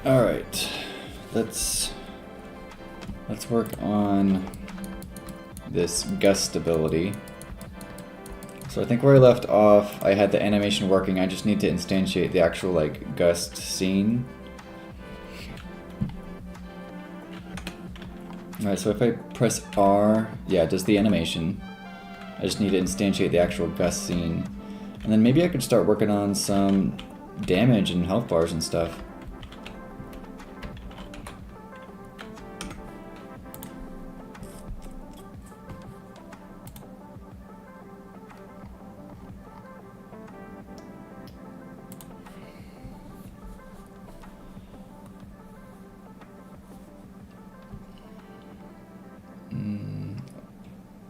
All right, let's work on this gust ability. So I think where I left off, I had the animation working. I just need to instantiate the actual like gust scene. All right, so if I press R, yeah, it does the animation. I just need to instantiate the actual gust scene. And then maybe I could start working on some damage and health bars and stuff.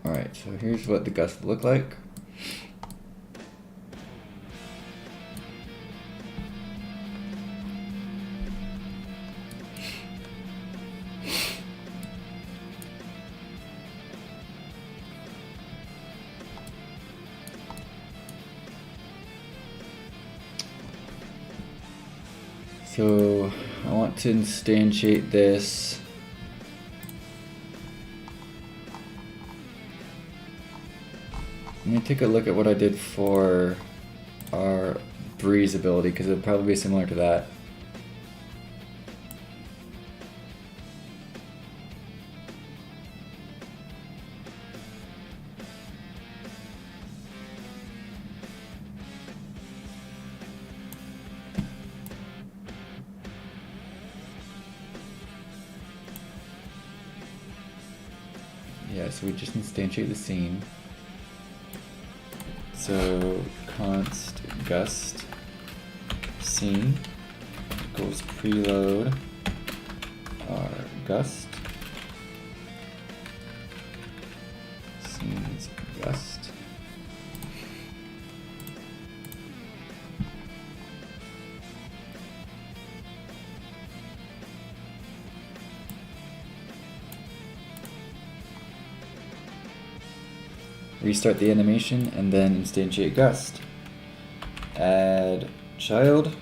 Alright, so here's what the gust will look like. So I want to instantiate this. Let me take a look at what I did for our breeze ability, because it'll probably be similar to that. Yeah, so we just instantiate the scene. So const gust scene equals preload our gust scenes gust. Restart the animation and then instantiate gust. Add child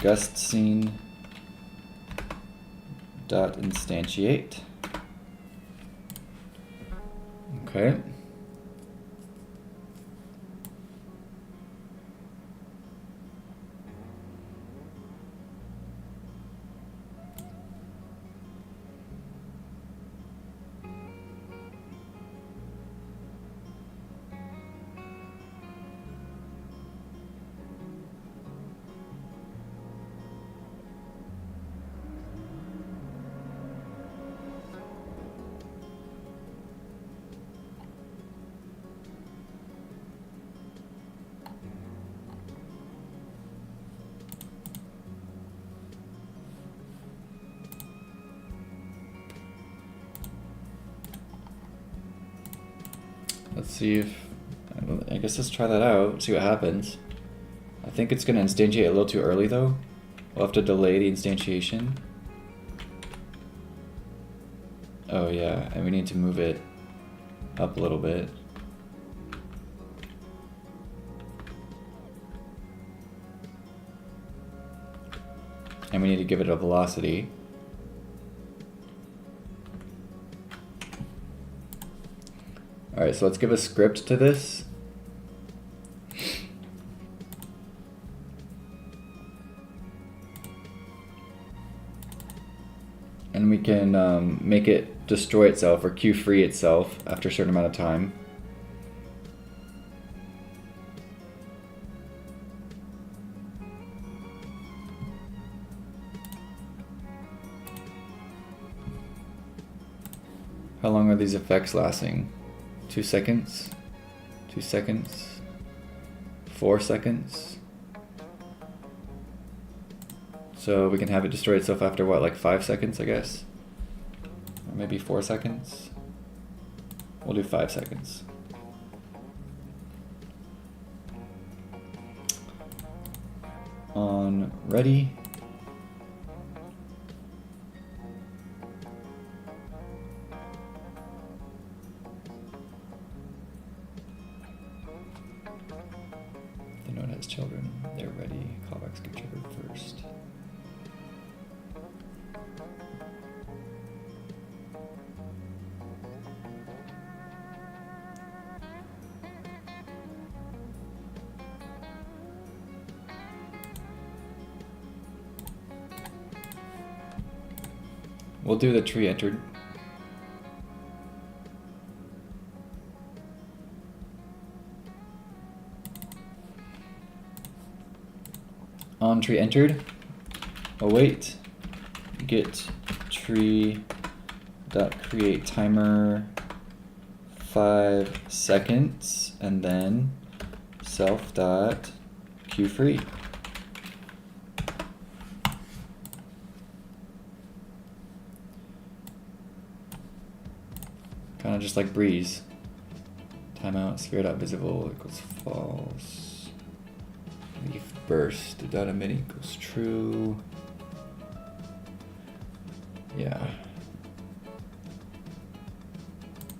gust scene dot instantiate. Okay. Let's see if, I guess let's try that out, see what happens. I think it's going to instantiate a little too early though. We'll have to delay the instantiation. Oh yeah, and we need to move it up a little bit. And we need to give it a velocity. Alright, so let's give a script to this. And we can make it destroy itself or queue free itself after a certain amount of time. How long are these effects lasting? 2 seconds? 2 seconds? 4 seconds? So we can have it destroy itself after what, like 5 seconds, I guess? Or maybe 4 seconds? We'll do 5 seconds. On ready. The node has children. They're ready. Call We'll do the tree entered. On tree entered. Await. Get tree dot create timer 5 seconds, and then self dot queue free. Kind of just like Breeze. Timeout sphere dot visible equals false. Leaf burst dot emitting equals true. Yeah.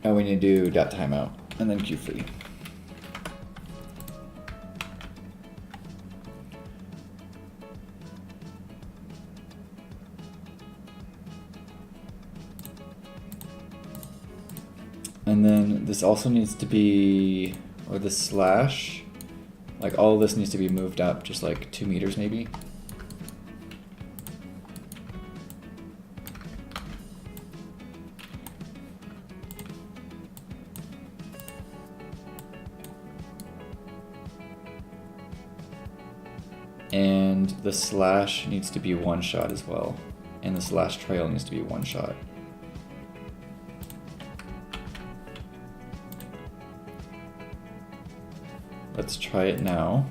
And we need to do dot timeout and then queue free. And then this also needs to be, or the slash, like all of this needs to be moved up just like 2 meters maybe. And the slash needs to be 1 shot as well. And the slash trail needs to be 1 shot. Let's try it now.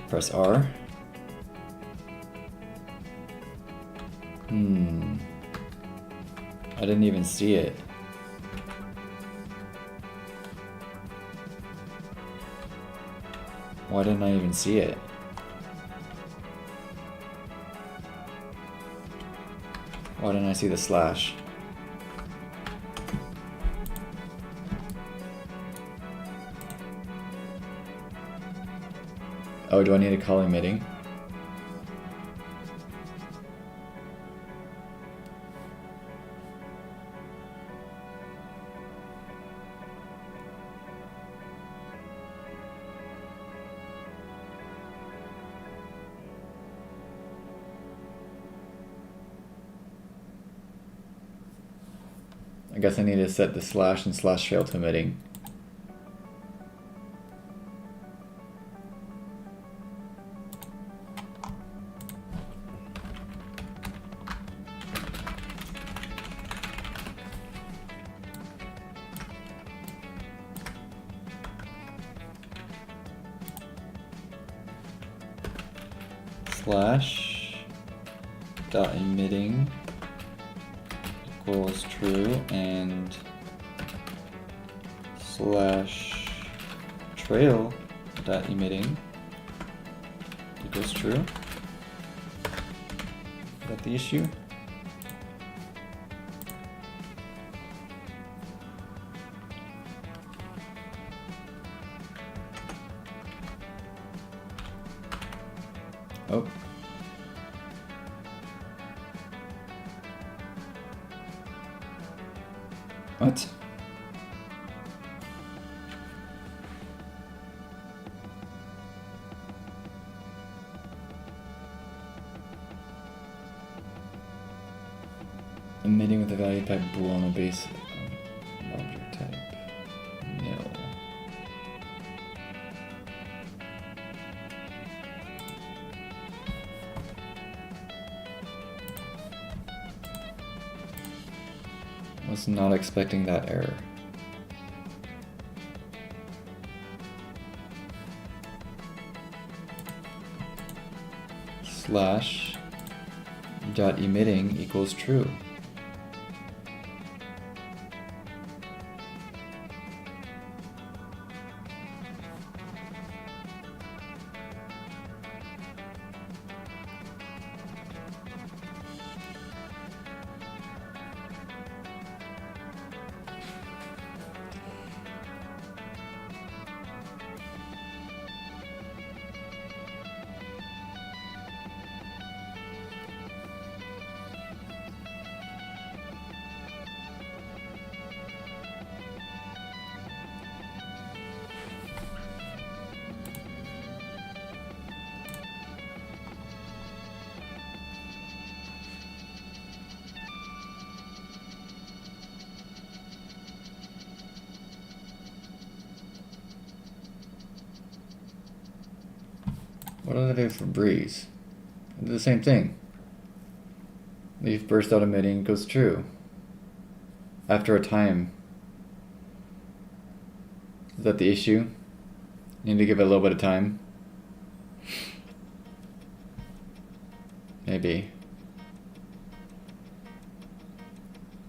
Press R. I didn't even see it. Why didn't I even see it? Why didn't I see the slash? Oh, do I need to call emitting? I guess I need to set the slash and slash trail to emitting. Slash dot emitting equals true, and slash trail dot emitting equals true. Is that the issue? Oh. What? Emitting with a value type bool on the base object type. Nil. Was not expecting that error. Slash dot emitting equals true. What did I do for breeze? I did the same thing. Leaf burst out emitting goes true. After a time. Is that the issue? You need to give it a little bit of time? Maybe.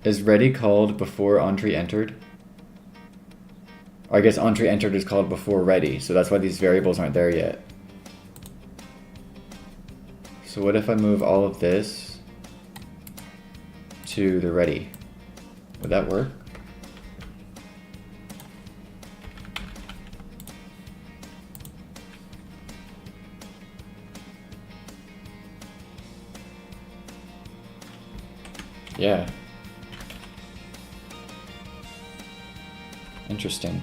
Is ready called before entry entered? Or I guess entry entered is called before ready, so that's why these variables aren't there yet. So what if I move all of this to the ready? Would that work? Yeah. Interesting.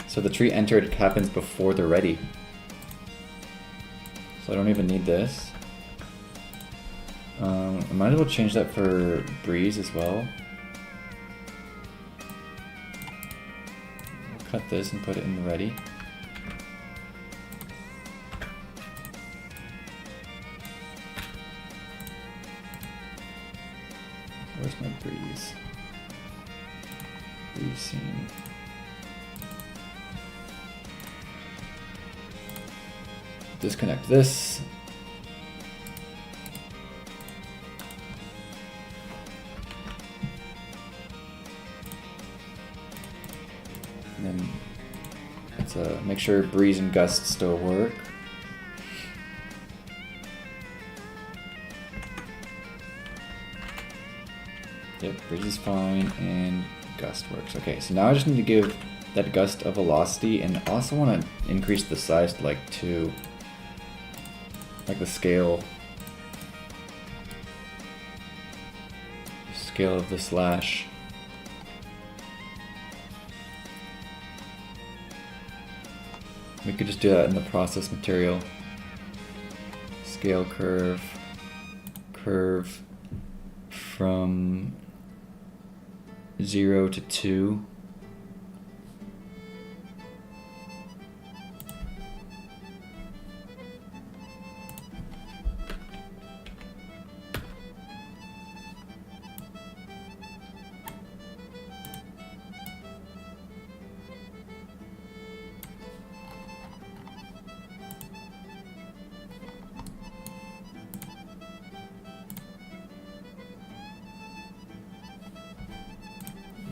So the tree entered happens before the ready. So I don't even need this. I might as well change that for breeze as well. We'll cut this and put it in the ready. Where's my breeze? Breeze scene. Disconnect this. And then let's make sure breeze and gust still work. Yep, breeze is fine and gust works. Okay, so now I just need to give that gust a velocity, and I also want to increase the size to like 2. Like the scale of the slash. We could just do that in the process material. Scale curve from 0 to 2.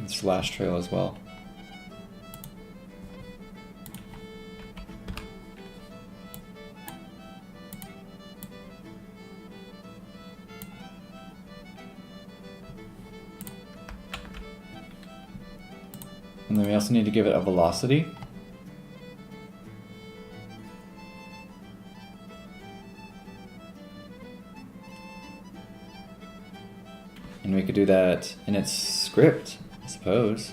Slash trail as well. And then we also need to give it a velocity. And we could do that in its script, I suppose.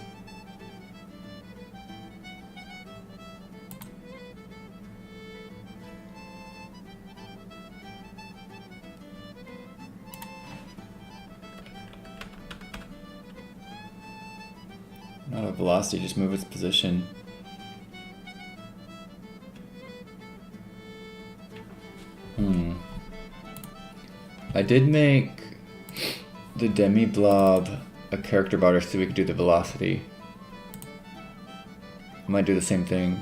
Not a velocity, just move its position. I did make the demi blob a character border so we could do the velocity. I might do the same thing.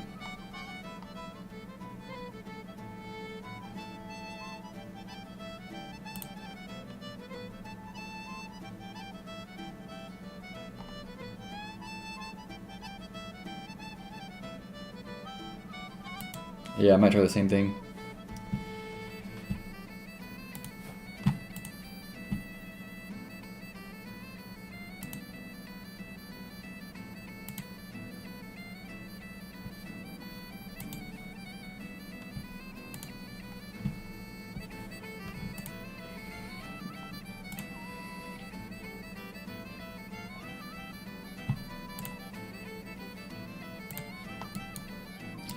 Yeah, I might try the same thing.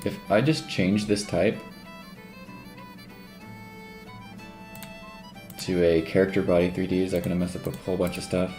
If I just change this type to a character body 3D, is that going to mess up a whole bunch of stuff?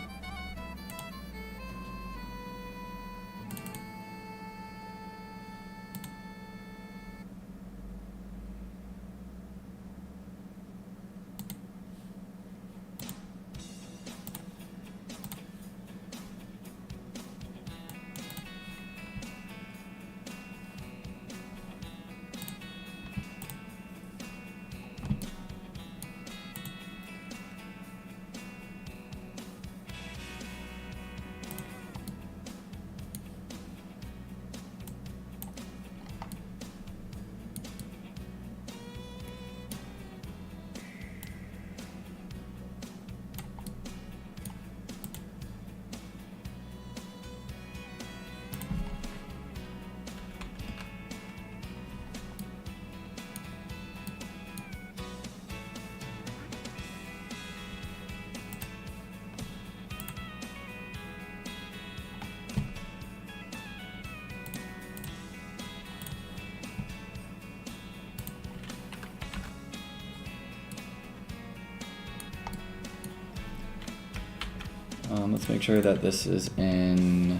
Let's make sure that this is in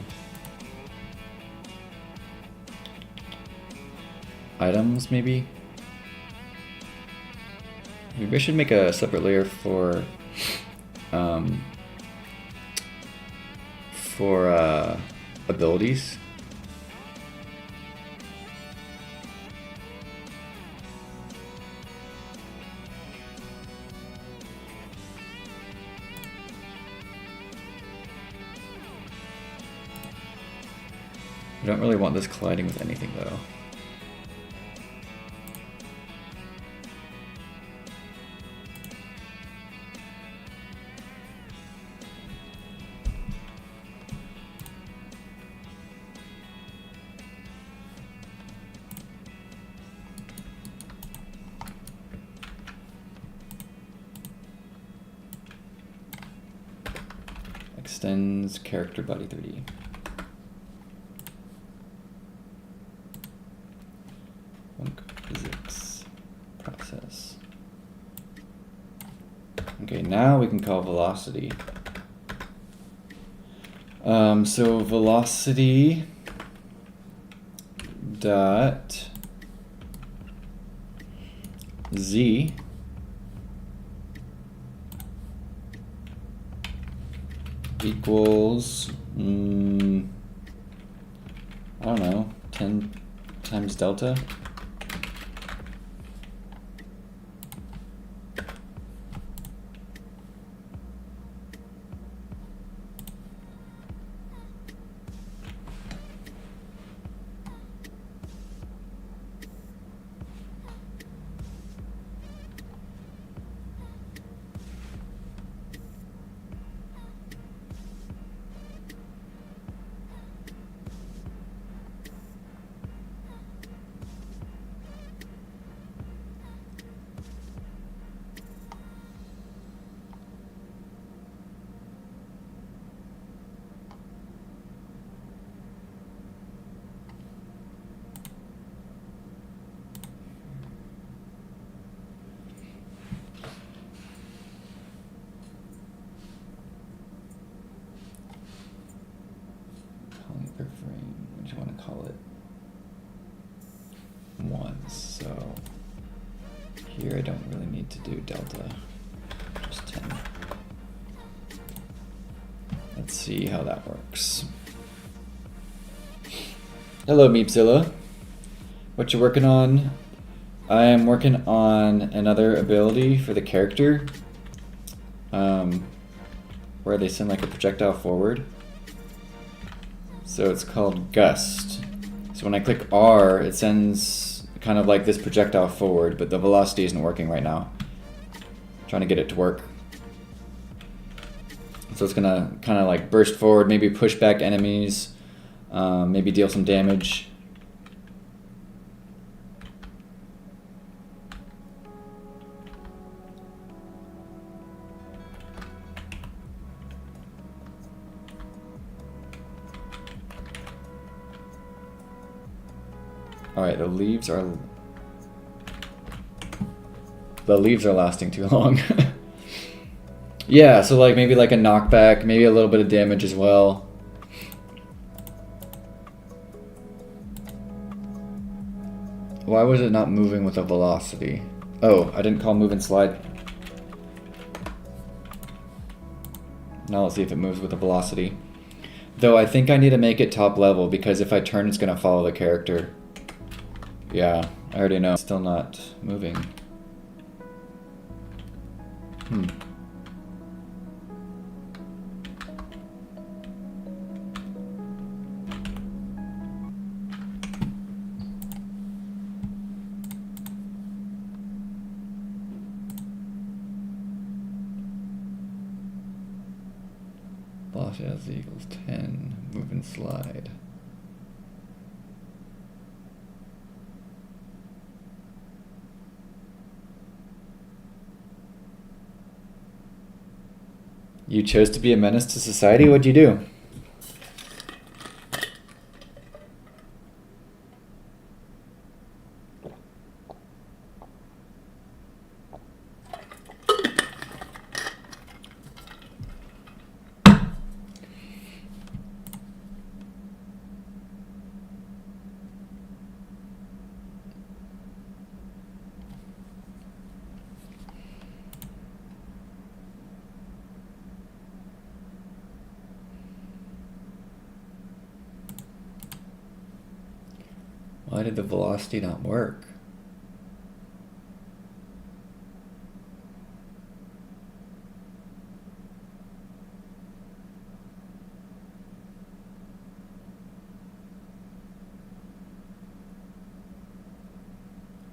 items, maybe? Maybe I should make a separate layer for abilities. I don't really want this colliding with anything though. Extends character body 3D. Physics process. Okay, now we can call velocity. So velocity dot z equals I don't know, 10 times delta. Per frame, what do you want to call it? 1. So here I don't really need to do delta, just 10. Let's see how that works. Hello, Meepzilla. What you working on? I am working on another ability for the character, where they send like a projectile forward. So it's called Gust. So when I click R, it sends kind of like this projectile forward, but the velocity isn't working right now. I'm trying to get it to work. So it's gonna kind of like burst forward, maybe push back enemies, maybe deal some damage. Alright, the leaves are lasting too long. Yeah, so like maybe like a knockback, maybe a little bit of damage as well. Why was it not moving with a velocity? Oh, I didn't call move and slide. Now let's see if it moves with a velocity. Though I think I need to make it top level because if I turn it's gonna follow the character. Yeah, I already know. It's still not moving. Velocity equals 10. Move and slide. You chose to be a menace to society? What'd you do? Why did the velocity not work?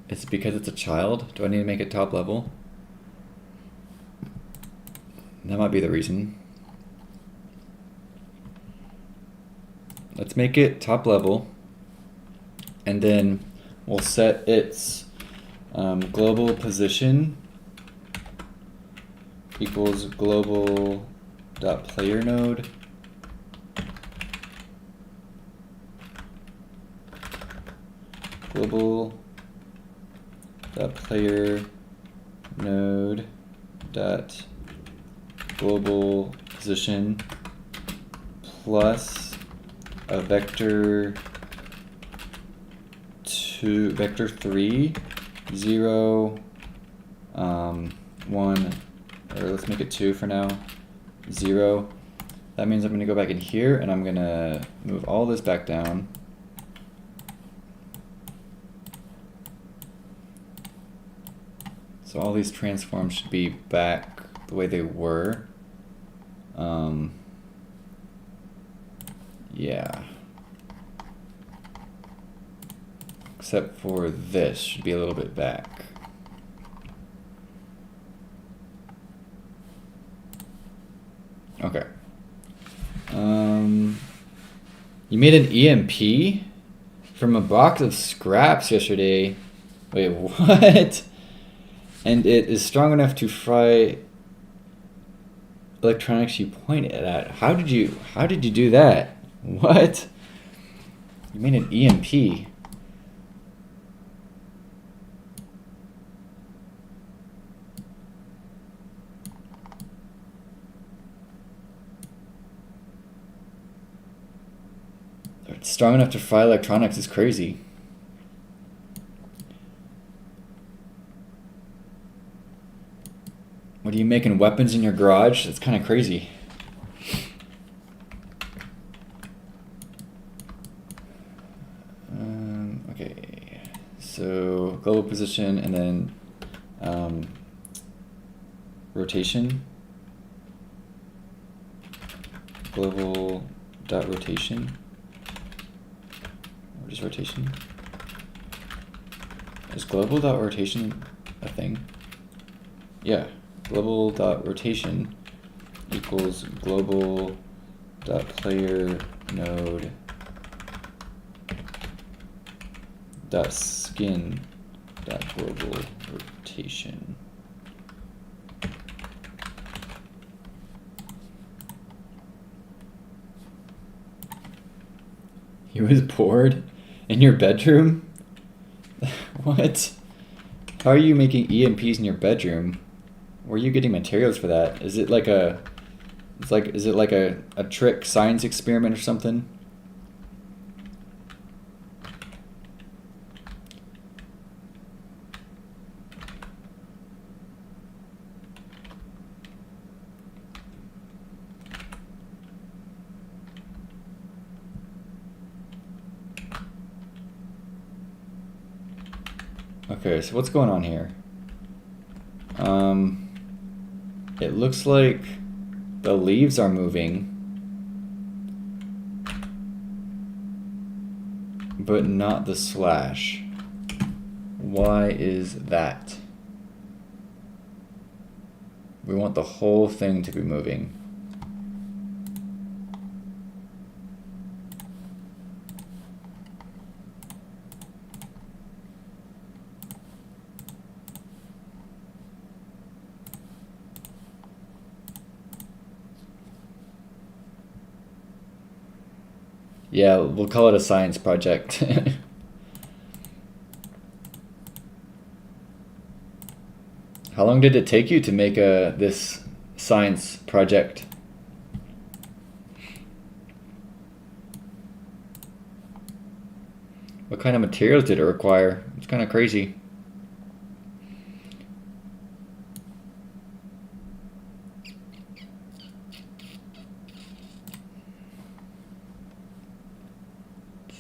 Is it because it's a child? Do I need to make it top level? That might be the reason. Let's make it top level, and then we'll set its global position equals global dot player node global dot player node dot global position plus a vector 3 0 1, or let's make it 2 for now, 0. That means I'm going to go back in here and I'm going to move all this back down. So all these transforms should be back the way they were. Yeah. Except for this should be a little bit back. Okay. You made an EMP from a box of scraps yesterday. Wait, what? And it is strong enough to fry electronics you pointed at. How did you do that? What? You made an EMP. It's strong enough to fry electronics is crazy. What are you making, weapons in your garage? That's kind of crazy. Okay, so global position and then rotation. Global dot rotation. What is rotation? Is global dot rotation a thing? Yeah. Global dot rotation equals global dot player node dot skin dot global rotation. He was bored in your bedroom? What? How are you making EMPs in your bedroom? Where are you getting materials for that? Is it like a trick science experiment or something? Okay, so what's going on here? It looks like the leaves are moving, but not the slash. Why is that? We want the whole thing to be moving. Yeah, we'll call it a science project. How long did it take you to make this science project? What kind of materials did it require? It's kind of crazy.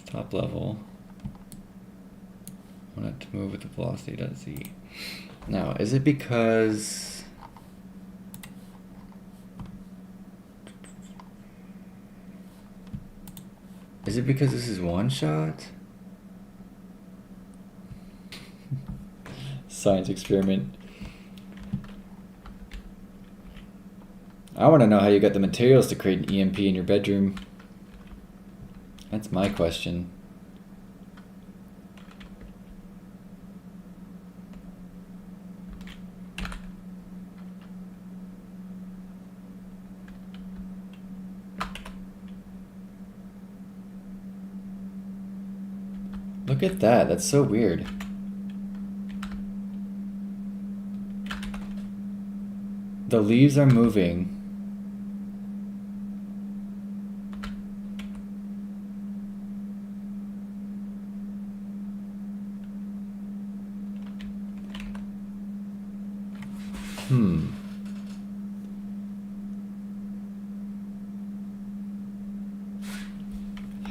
Top level. I want it to move with the velocity.z. Now, is it because... Is it because this is one shot? Science experiment. I want to know how you got the materials to create an EMP in your bedroom. That's my question. Look at that, that's so weird. The leaves are moving.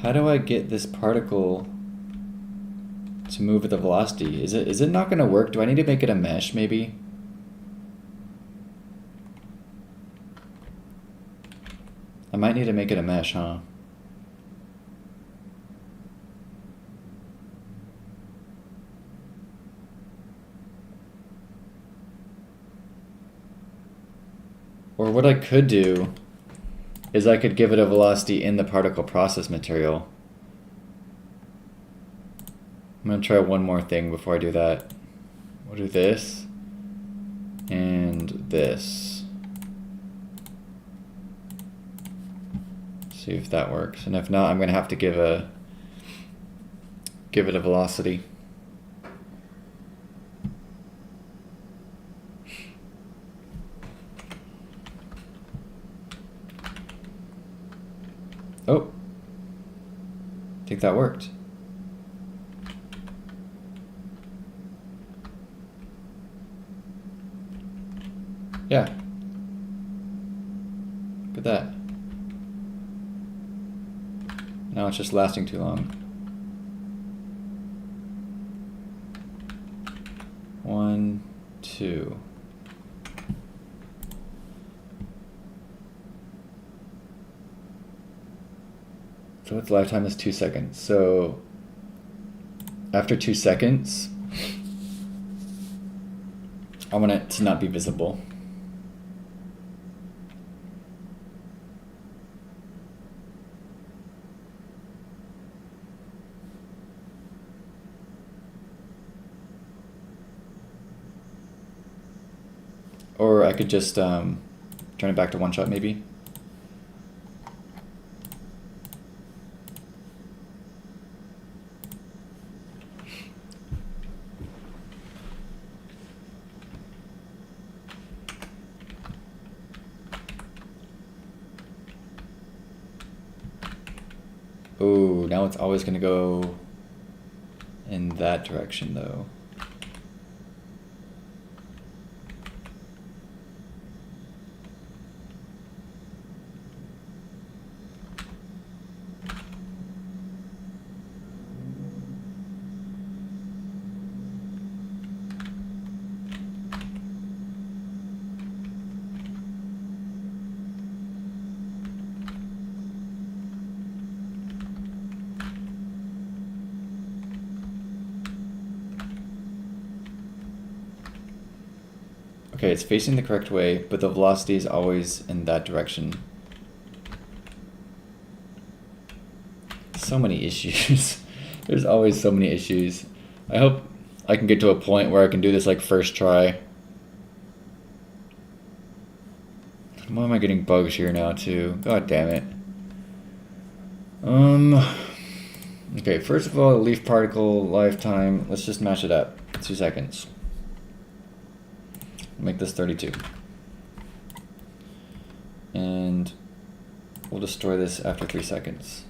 How do I get this particle to move with the velocity? Is it not going to work? Do I need to make it a mesh, maybe? I might need to make it a mesh, huh? Or what I could do is I could give it a velocity in the particle process material. I'm gonna try one more thing before I do that. We'll do this and this. See if that works. And if not, I'm gonna have to give it a velocity. Oh, I think that worked. Yeah. Look at that. Now it's just lasting too long. 1, 2. So its lifetime is 2 seconds. So after 2 seconds, I want it to not be visible. Or I could just turn it back to one shot, maybe. Oh, now it's always going to go in that direction, though. Okay, it's facing the correct way, but the velocity is always in that direction. So many issues. There's always so many issues. I hope I can get to a point where I can do this like first try. Why am I getting bugs here now too? God damn it. Okay, first of all, leaf particle lifetime. Let's just match it up. 2 seconds. Make this 32. And we'll destroy this after 3 seconds.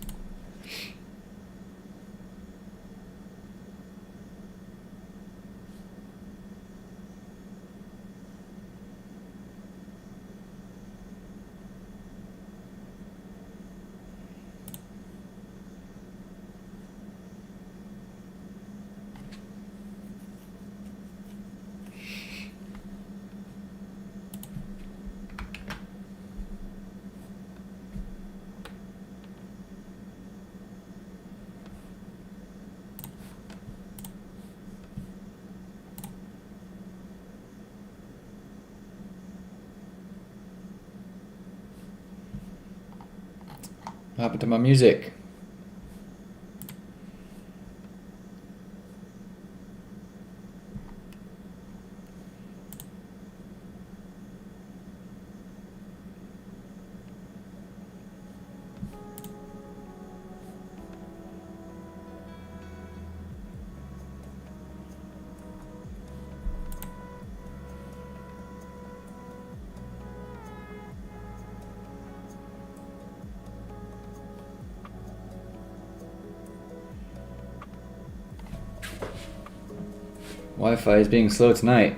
What happened to my music? Wi-Fi is being slow tonight.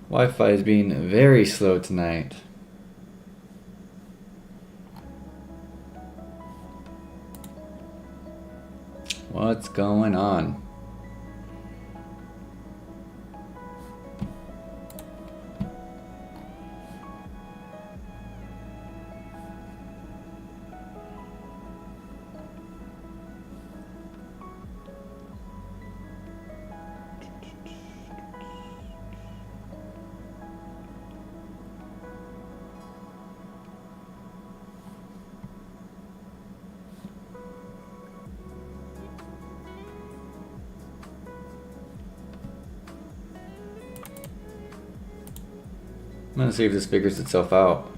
Wi-Fi is being very slow tonight. What's going on? I'm gonna see if this figures itself out.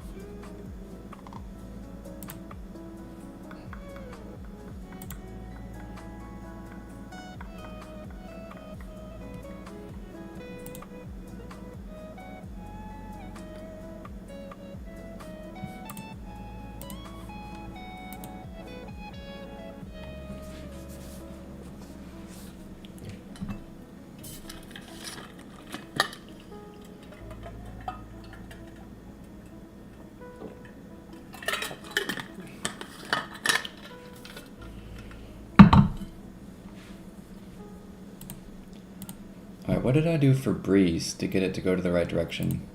Alright, what did I do for Breeze to get it to go to the right direction?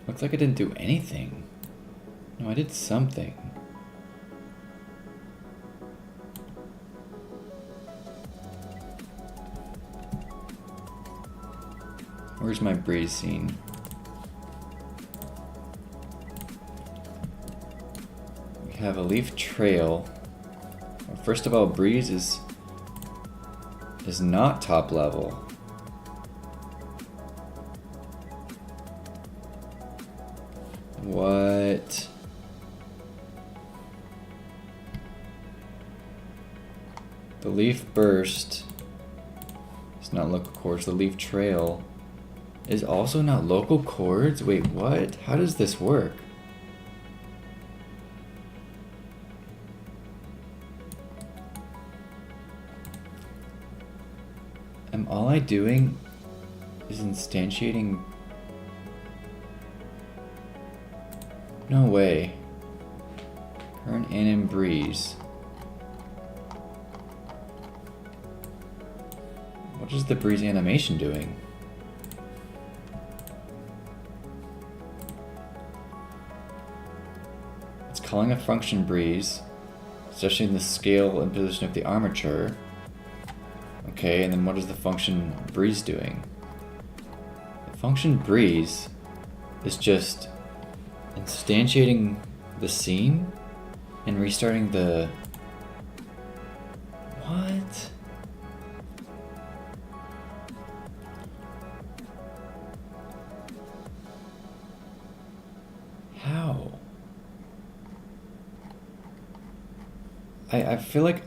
Looks like I didn't do anything. No, I did something. Where's my Breeze scene? We have a leaf trail. Well, first of all, Breeze is not top level. What? The leaf burst is not local chords. The leaf trail is also not local chords? Wait, what? How does this work? Am all I doing is instantiating? No way. Turn in and Breeze. What is the Breeze animation doing? It's calling a function Breeze, adjusting the scale and position of the armature. Okay, and then what is the function Breeze doing? The function Breeze is just instantiating the scene and restarting the... What? I feel like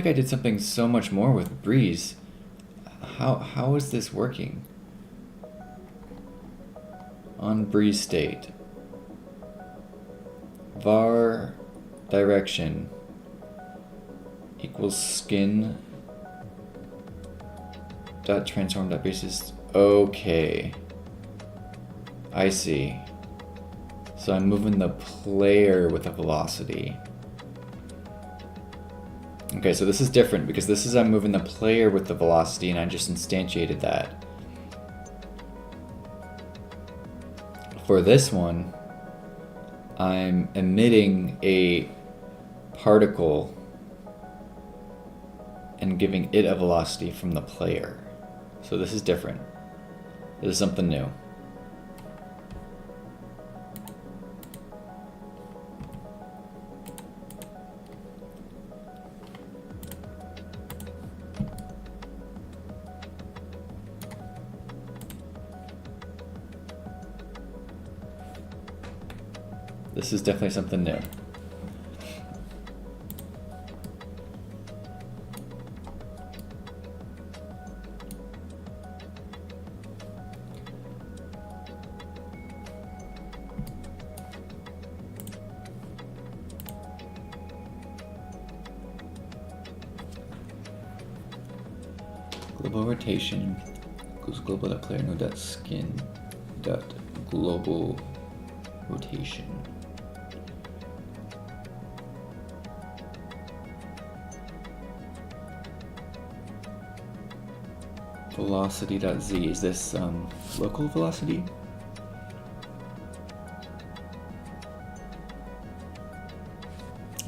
I did something so much more with Breeze. How is this working? On Breeze state. Var direction equals skin dot transform dot basis. Okay. I see. So I'm moving the player with a velocity. Okay, so this is different because this is I'm moving the player with the velocity and I just instantiated that. For this one, I'm emitting a particle and giving it a velocity from the player. So this is different. This is something new. This is definitely something new. Global rotation equals global.player node.skin dot global rotation. Velocity.z, is this local velocity?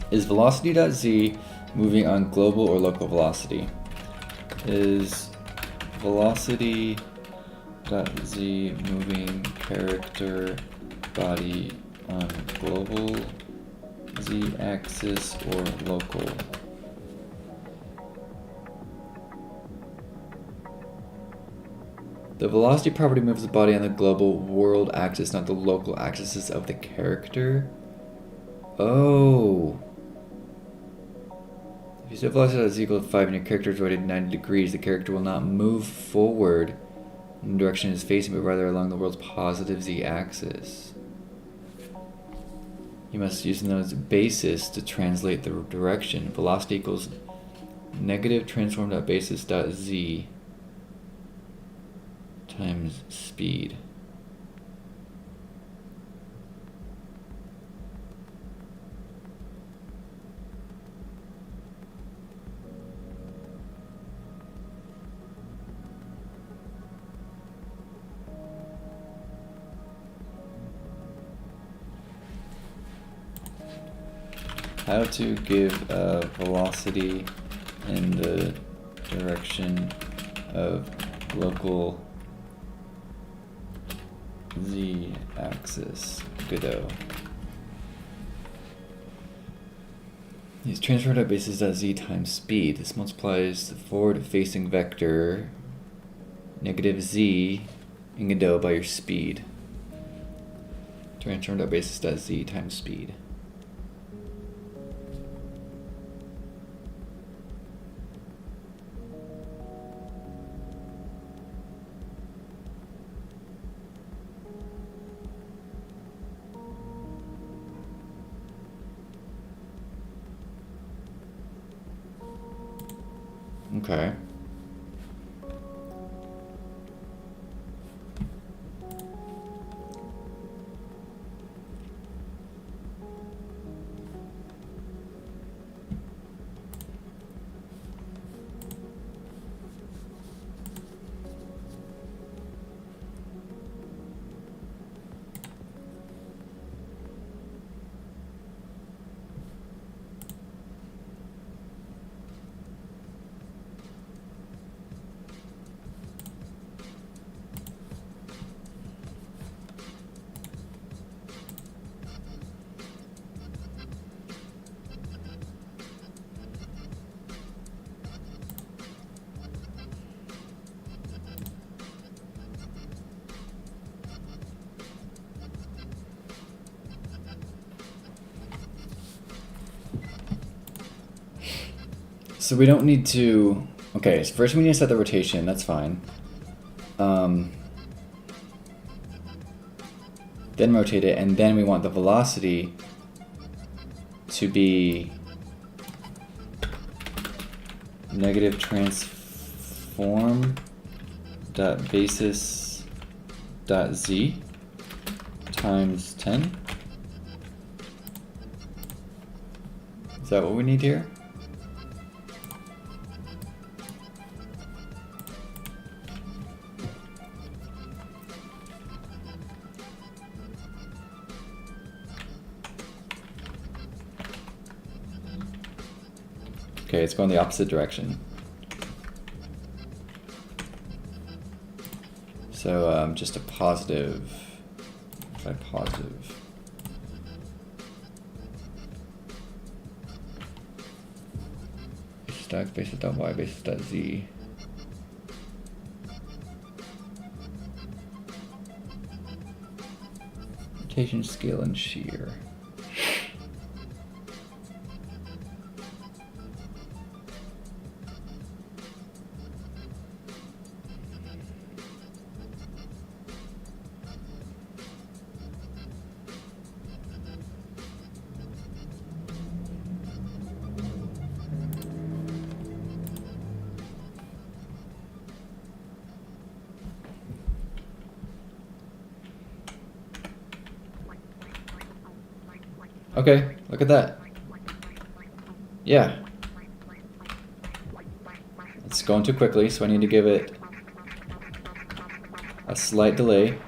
Is velocity.z moving on global or local velocity? Is velocity.z moving character body on global z-axis or local? The velocity property moves the body on the global world axis, not the local axis of the character. Oh. If you set velocity is equal to 5 and your character is rotated 90 degrees, the character will not move forward in the direction it is facing, but rather along the world's positive z-axis. You must use them as a basis to translate the direction. Velocity equals negative transform.basis.z times speed. How to give a velocity in the direction of local z-axis. Goodo. Use transfer.basis.z times speed. This multiplies the forward-facing vector negative z in Godot by your speed. Transform.basis.z times speed. Okay. So we don't need to... Okay, so first we need to set the rotation, that's fine. Then rotate it, and then we want the velocity to be negative transform dot basis dot z times 10. Is that what we need here? Okay, it's going the opposite direction. So just a positive, try positive. Basis dot x, basis dot y, basis dot z. Rotation, scale, and shear. Okay, look at that. Yeah. It's going too quickly, so I need to give it a slight delay.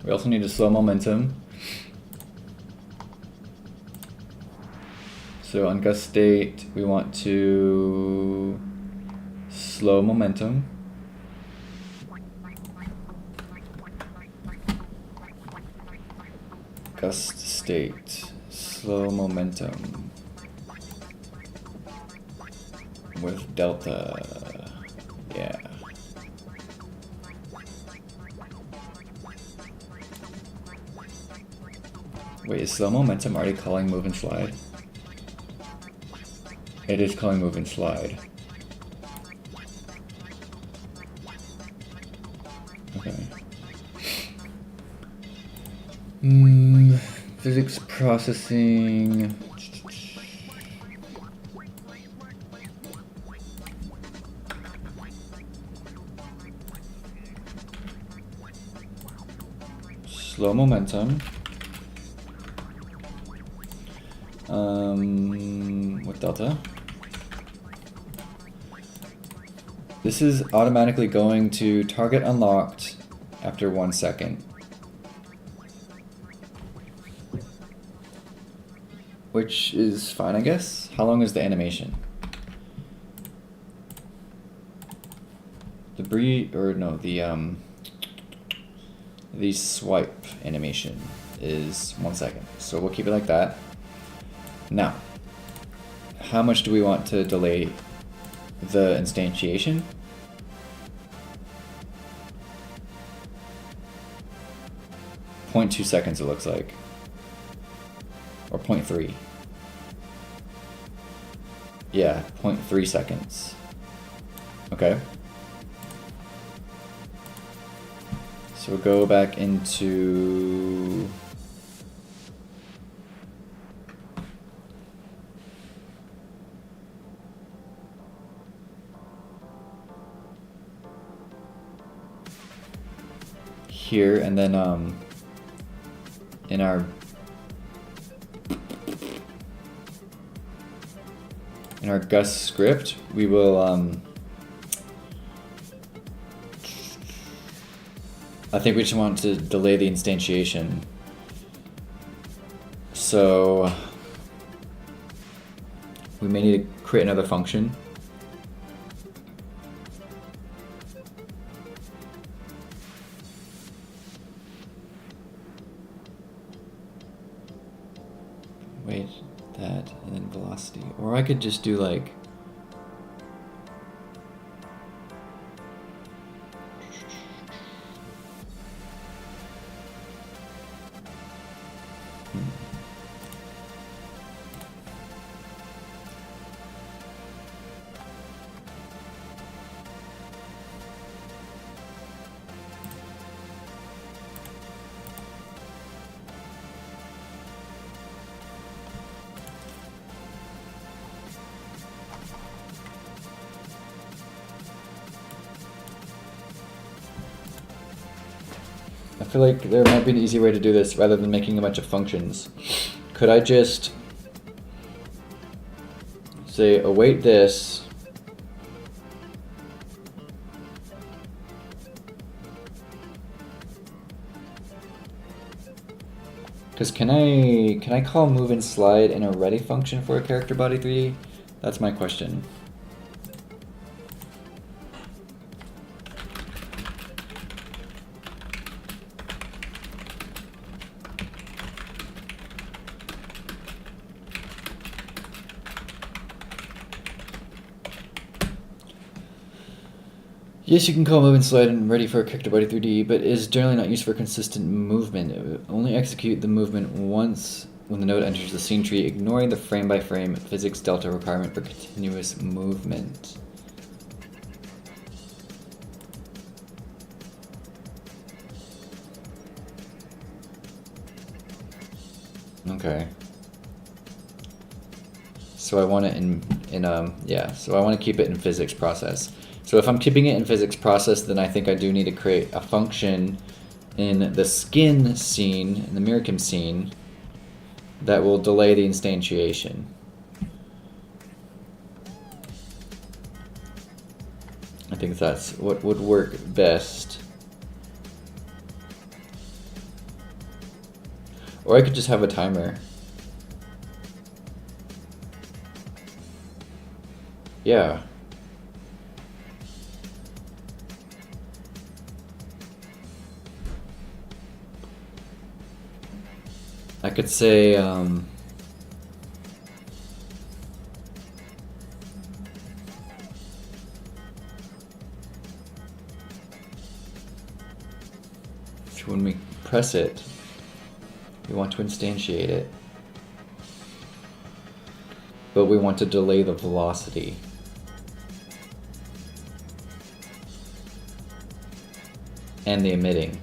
We also need to slow momentum. So on gust state, we want to slow momentum. Gust state, slow momentum with delta. Yeah. Wait, is slow momentum already calling move and slide? It is calling move and slide. Okay. Physics processing. Slow momentum. With delta. This is automatically going to target unlocked after 1 second. Which is fine, I guess. How long is the animation? The swipe animation is 1 second. So we'll keep it like that. Now, how much do we want to delay the instantiation? .2 seconds it looks like. Or 0.3. Yeah, 0.3 seconds. Okay. So go back into here, and then in our gust script, we will I think we just want to delay the instantiation. So we may need to create another function Wait, that, and then velocity. Or I could just do like... I feel like there might be an easy way to do this rather than making a bunch of functions. Could I just say await this, because can I call move and slide in a ready function for a character body 3D? That's my question. Yes, you can call move and slide and ready for a character body 3D, but is generally not used for consistent movement. It will only execute the movement once when the node enters the scene tree, ignoring the frame-by-frame physics delta requirement for continuous movement. Okay. So I want it so I want to keep it in physics process. So if I'm keeping it in physics process, then I think I do need to create a function in the skin scene, in the Mirkim scene, that will delay the instantiation. I think that's what would work best. Or I could just have a timer. Yeah. I could say, if when we press it, we want to instantiate it, but we want to delay the velocity. And the emitting.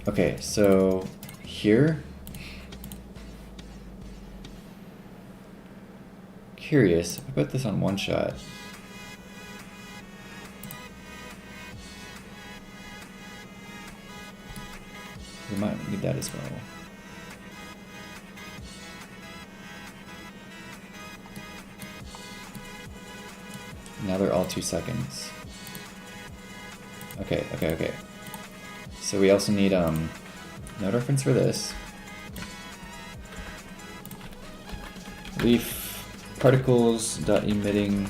Okay, so here, curious, if I put this on one shot, we might need that as well. Now they're all 2 seconds. Okay. So we also need node reference for this. Leaf particles dot emitting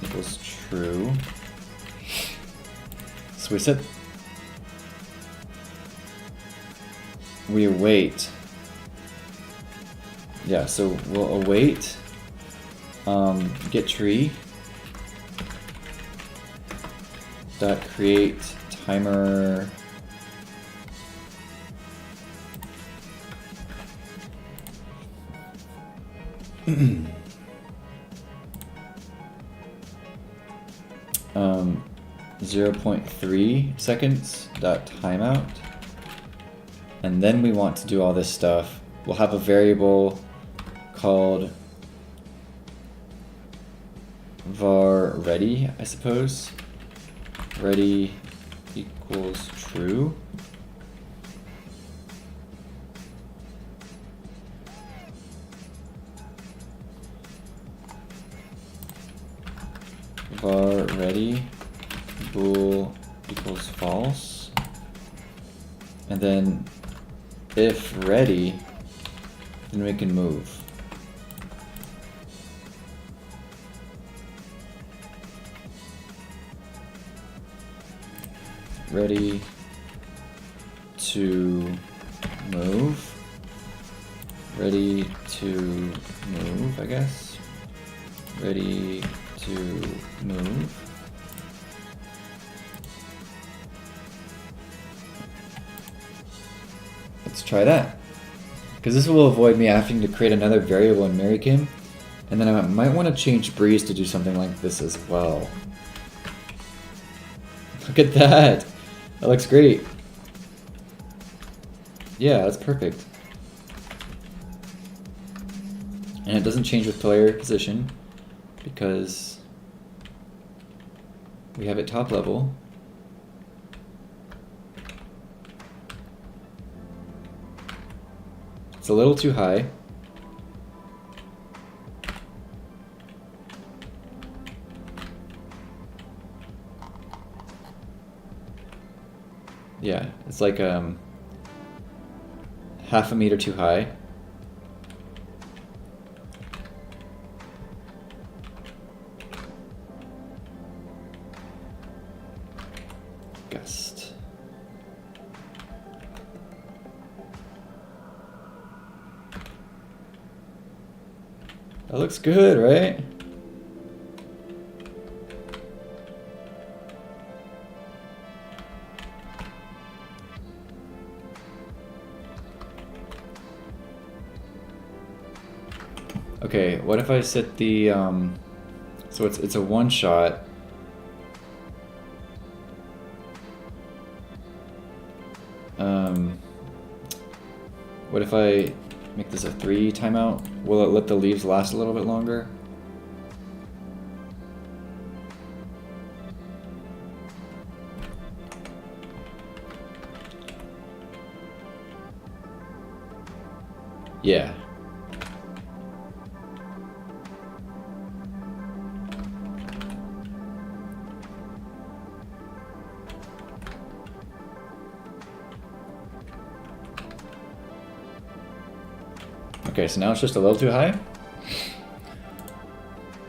equals true. So we await. Yeah, so we'll await get tree dot create timer um, 0.3 seconds dot timeout, and then we want to do all this stuff. We'll have a variable called var ready, I suppose. Ready equals true. Var ready bool equals false, and then if ready, then we can move. ready to move. Ready to move, I guess. Ready to move. Let's try that. Because this will avoid me having to create another variable in Marykim. And then I might want to change Breeze to do something like this as well. Look at that! That looks great. Yeah, that's perfect. And it doesn't change with player position because we have it top level. It's a little too high. Yeah, it's like half a meter too high. Gust. That looks good, right? Okay, what if I set the so it's a one shot. What if I make this a 3 timeout? Will it let the leaves last a little bit longer? Yeah. Okay, so now it's just a little too high.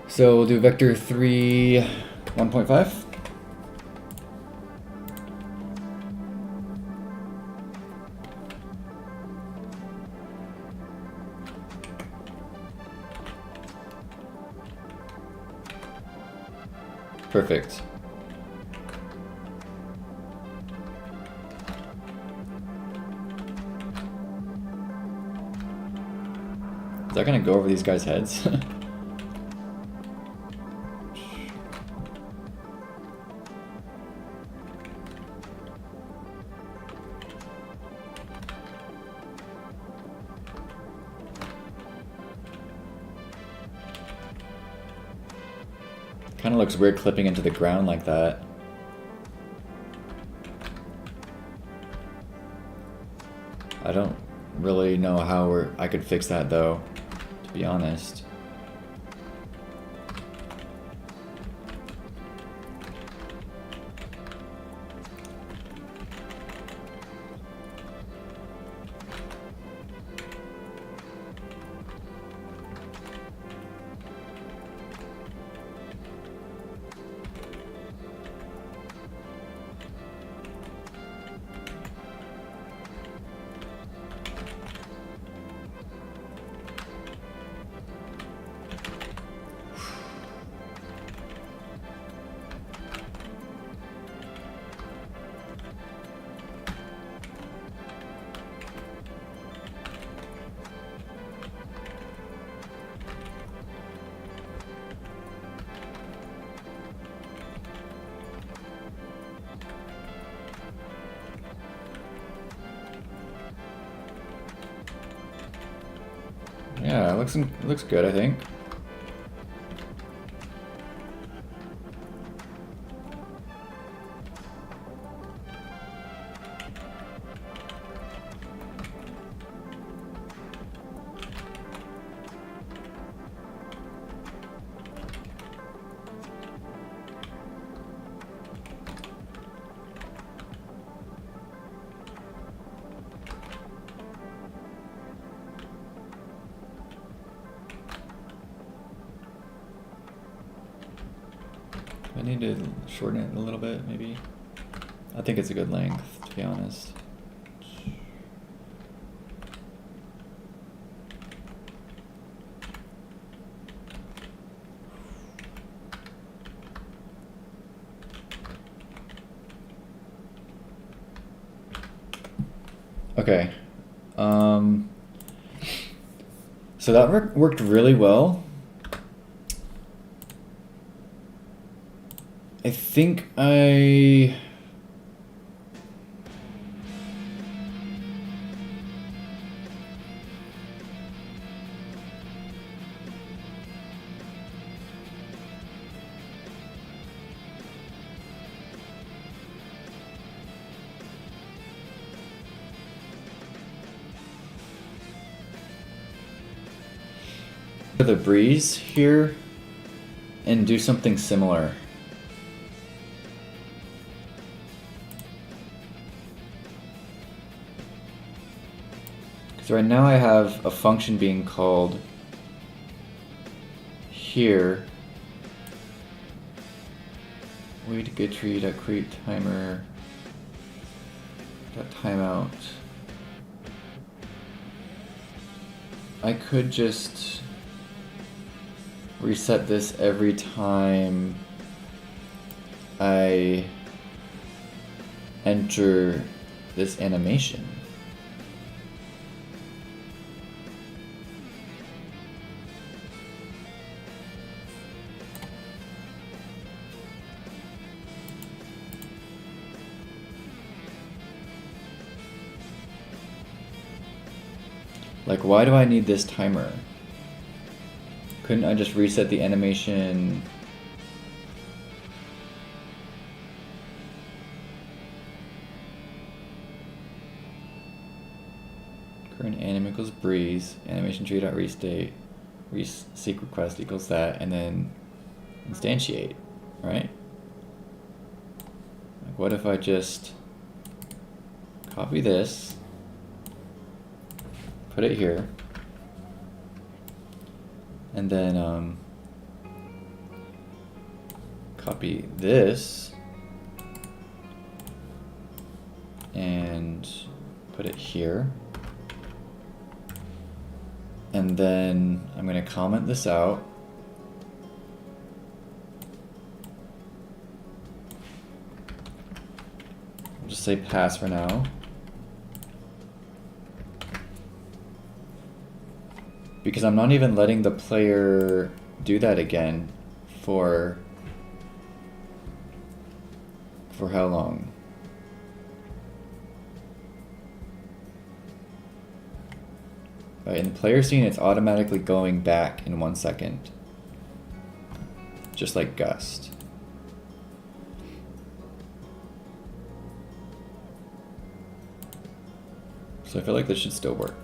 So we'll do vector 3, 1.5. Perfect. Is that gonna go over these guys' heads? Kind of looks weird clipping into the ground like that. I don't really know how I could fix that though, to be honest. Yeah, it looks good, I think. I need to shorten it a little bit, maybe. I think it's a good length, to be honest. Okay. So that worked really well. I think the breeze here and do something similar. Because right now I have a function being called here. Wait get tree create timer timeout. I could just reset this every time I enter this animation. Like, why do I need this timer? Couldn't I just reset the animation? Current anim equals breeze, animation tree dot restate, seek request equals that, and then instantiate, right? Like, what if I just copy this, put it here, and then copy this and put it here, and then I'm going to comment this out. I'll just say pass for now. Because I'm not even letting the player do that again for how long? Right, in the player scene, it's automatically going back in 1 second. Just like Gust. So I feel like this should still work.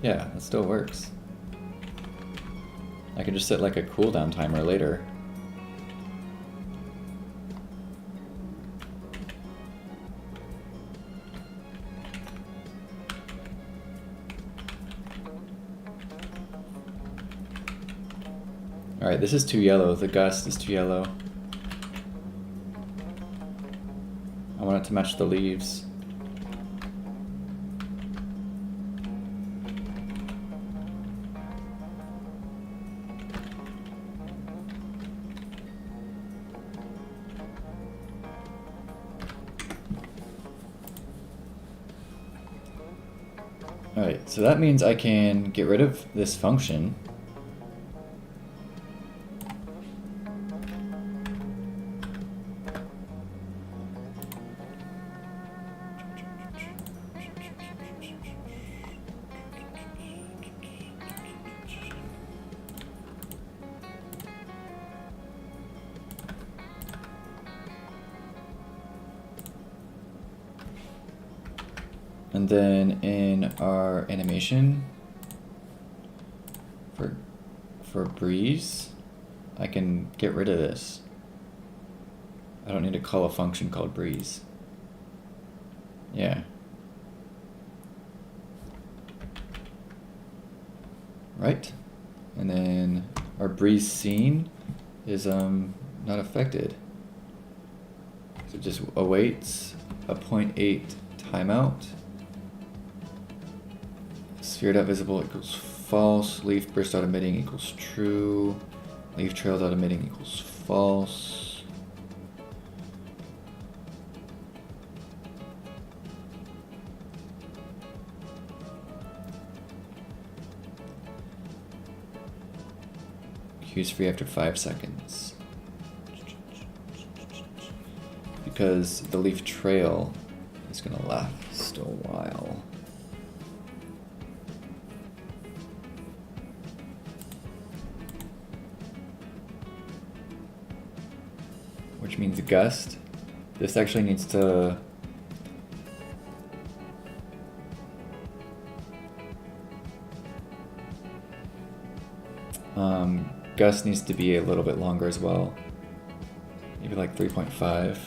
Yeah, it still works. I could just set like a cooldown timer later. Alright, this is too yellow. The Gust is too yellow. I want it to match the leaves. Alright, so that means I can get rid of this function. And then in our animation for breeze, I can get rid of this. I don't need to call a function called breeze. Yeah. Right? And then our breeze scene is not affected. So it just awaits a 0.8 timeout. Sphere.visible equals false. Leaf burst out emitting equals true. Leaf trails out emitting equals false. Cue's free after 5 seconds. Because the leaf trail is gonna last a while. Which means a gust. This actually needs to gust needs to be a little bit longer as well. Maybe like 3.5.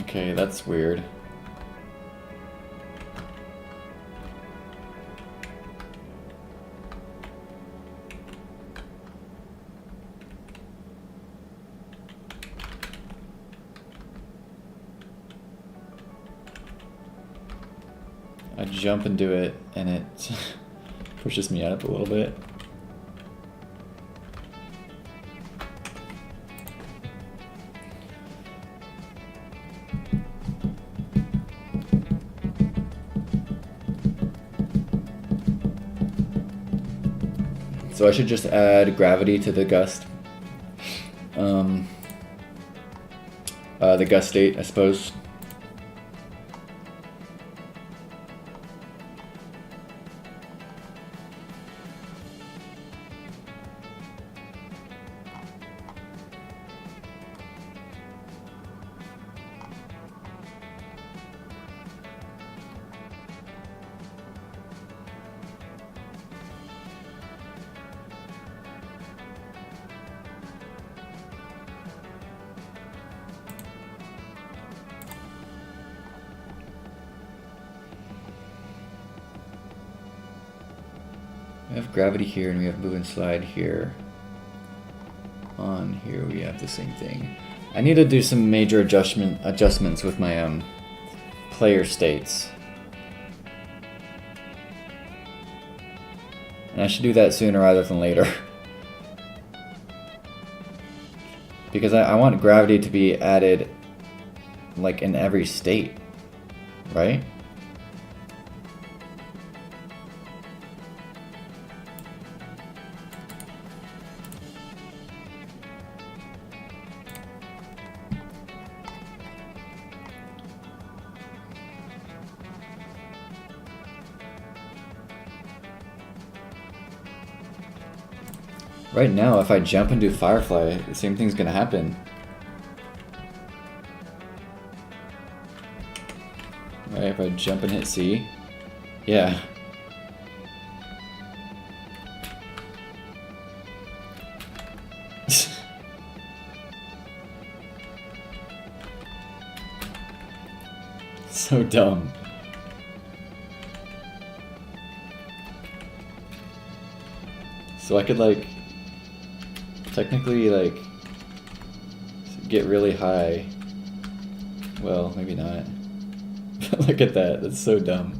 Okay, that's weird. I jump and do it, and it pushes me up a little bit. So I should just add gravity to the gust. The gust state, I suppose. We have gravity here and we have move and slide here. On here we have the same thing. I need to do some major adjustments with my player states. And I should do that sooner rather than later. Because I want gravity to be added like in every state, right? Right now, if I jump and do Firefly, the same thing's gonna happen. Right, if I jump and hit C, yeah. So dumb. So I could like technically, like, get really high. Well, maybe not. Look at that. That's so dumb.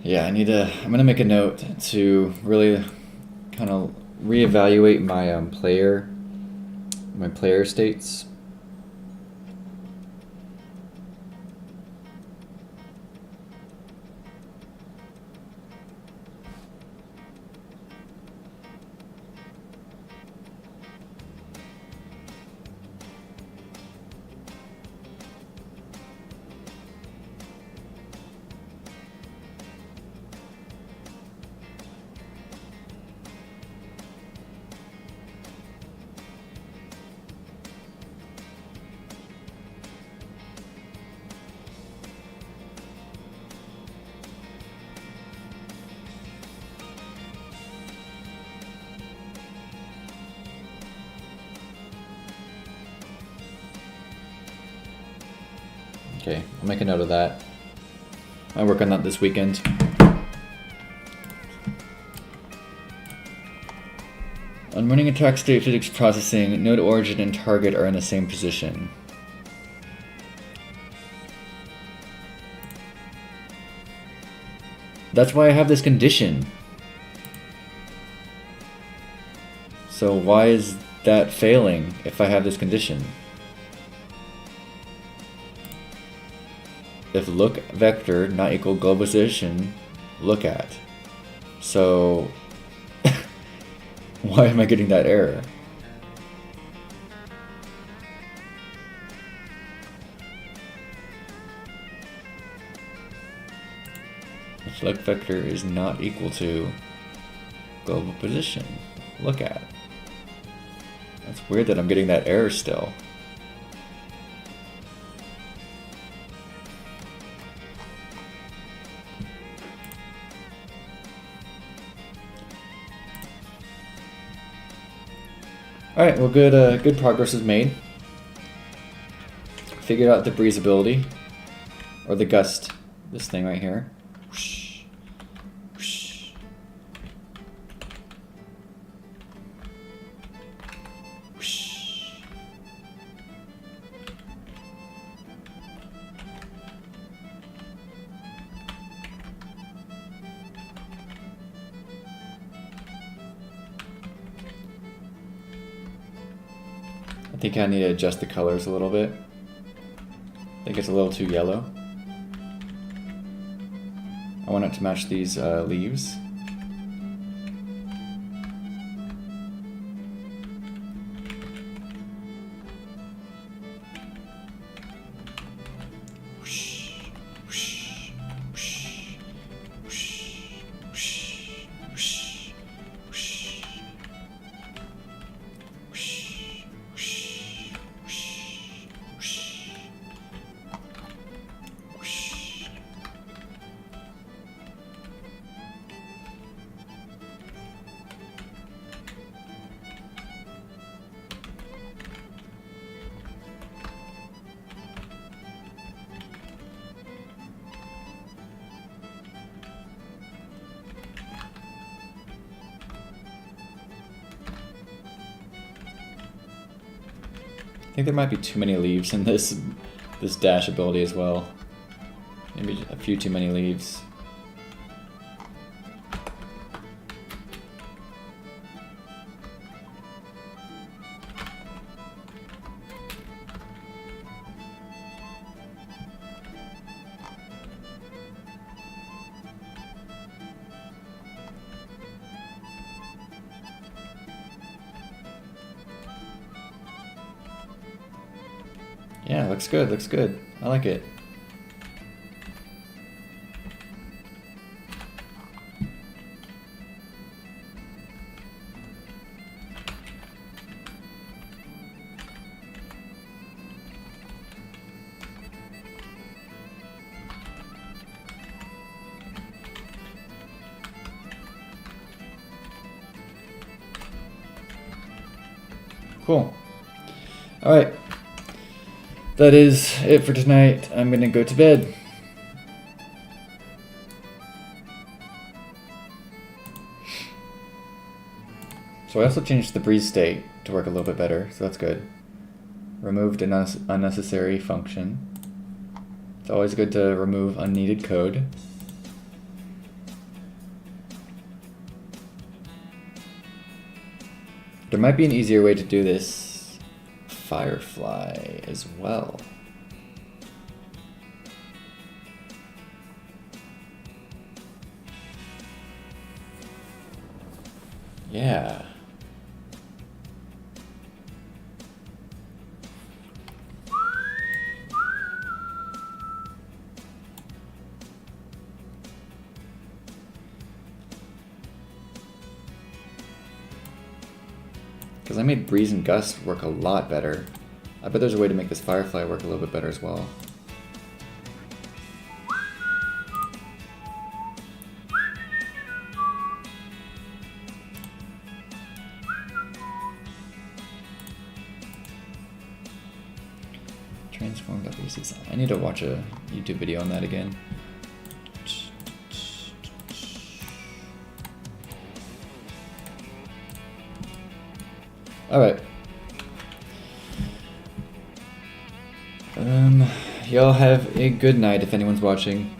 Yeah, I'm gonna make a note to really kind of reevaluate my player states. Okay, I'll make a note of that. I'll work on that this weekend. On running attack state physics processing, node origin and target are in the same position. That's why I have this condition. So why is that failing if I have this condition? If look vector not equal global position, look at. So why am I getting that error? If look vector is not equal to global position, look at. That's weird that I'm getting that error still. Alright, well good progress is made. Figured out the breathability, or the gust, this thing right here. Whoosh, whoosh. Whoosh. I think I need to adjust the colors a little bit. I think it's a little too yellow. I want it to match these leaves. I think there might be too many leaves in this dash ability as well. Maybe a few too many leaves. Yeah, looks good, looks good. I like it. Cool. All right. That is it for tonight. I'm gonna go to bed. So I also changed the breeze state to work a little bit better, so that's good. Removed an unnecessary function. It's always good to remove unneeded code. There might be an easier way to do this Firefly as well. Yeah. Because I made Breeze and Gust work a lot better. I bet there's a way to make this Firefly work a little bit better as well. Transform.basis. I need to watch a YouTube video on that again. Alright. Y'all have a good night if anyone's watching.